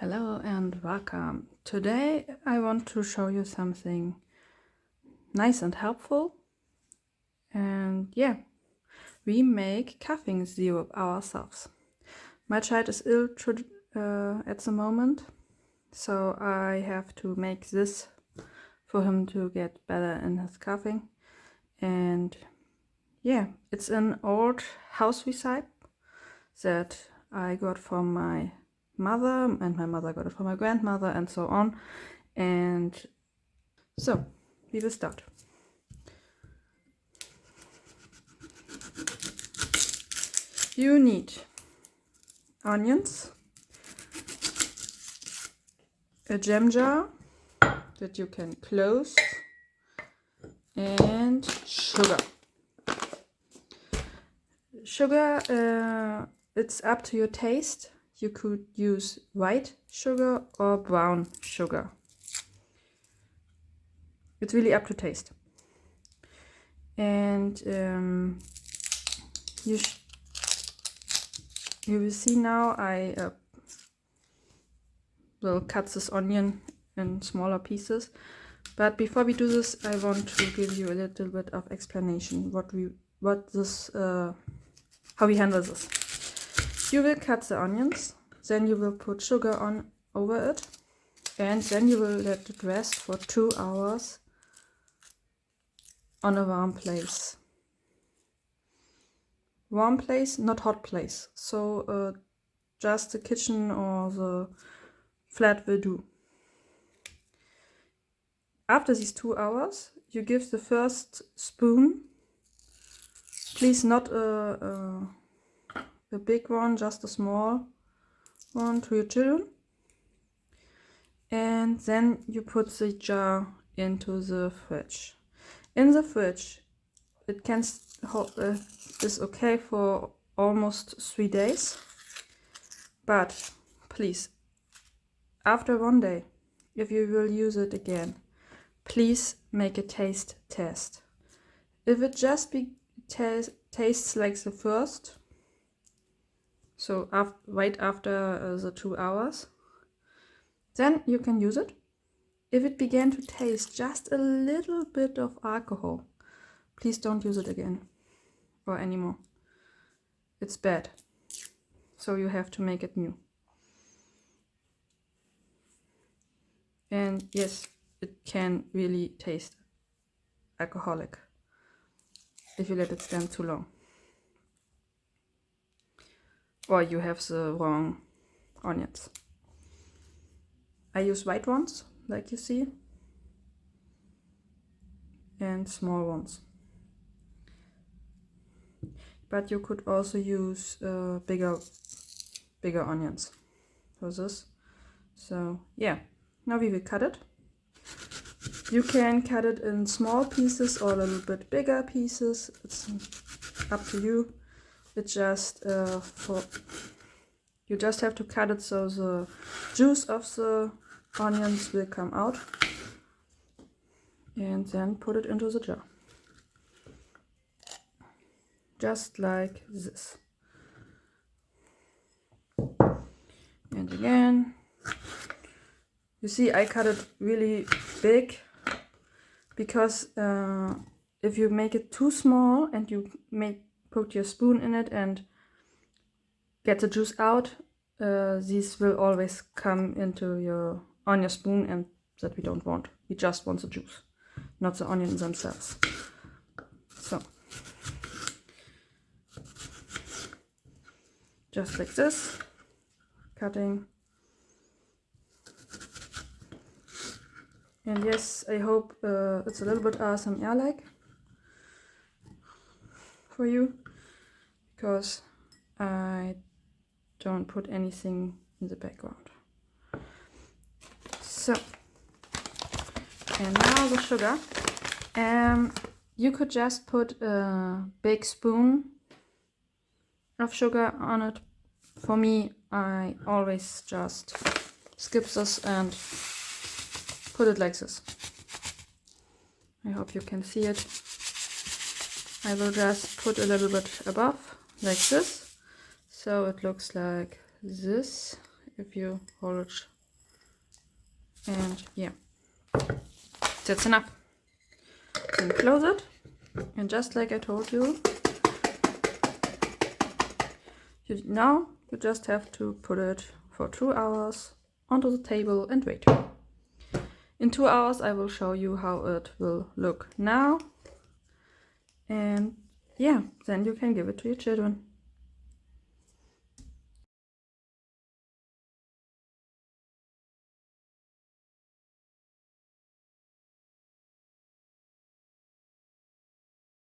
Hello and welcome. Today I want to show you something nice and helpful. And yeah, we make coughing syrup ourselves. My child is ill at the moment, so I have to make this for him to get better in his coughing. And yeah, it's an old house recipe that I got from my mother, and my mother got it from my grandmother, and so on. And so we will start. You need onions, a jam jar that you can close, and sugar. Sugar, it's up to your taste. You could use white sugar or brown sugar. It's really up to taste. And you will see now I will cut this onion in smaller pieces. But before we do this, I want to give you a little bit of explanation how we handle this. You will cut the onions, then you will put sugar over it, and then you will let it rest for 2 hours on a warm place. Warm place, not hot place. So just the kitchen or the flat will do. After these 2 hours, you give the first spoon, please not a big one, just a small one, to your children. And then you put the jar into the fridge. In the fridge, it can is okay for almost 3 days. But please, after 1 day, if you will use it again, please make a taste test. If it just tastes like the first, so right after the 2 hours, then you can use it. If it began to taste just a little bit of alcohol, please don't use it again or anymore. It's bad. So you have to make it new. And yes, it can really taste alcoholic if you let it stand too long. Or you have the wrong onions. I use white ones, like you see, and small ones. But you could also use bigger onions for this. So yeah, now we will cut it. You can cut it in small pieces or a little bit bigger pieces. It's up to you. It's just you just have to cut it so the juice of the onions will come out, and then put it into the jar. Just like this. And again, you see I cut it really big because if you make it too small and you put your spoon in it and get the juice out, these will always come on your spoon, and that we don't want. We just want the juice, not the onions themselves. So just like this, cutting. And yes, I hope it's a little bit ASMR-like for you, because I don't put anything in the background. So, and now the sugar. You could just put a big spoon of sugar on it. For me, I always just skip this and put it like this. I hope you can see it. I will just put a little bit above, like this. So it looks like this. if you hold it. And yeah, that's enough. Then close it, and just like I told you, now you just have to put it for 2 hours onto the table and wait. In 2 hours I will show you how it will look now, and yeah, then you can give it to your children.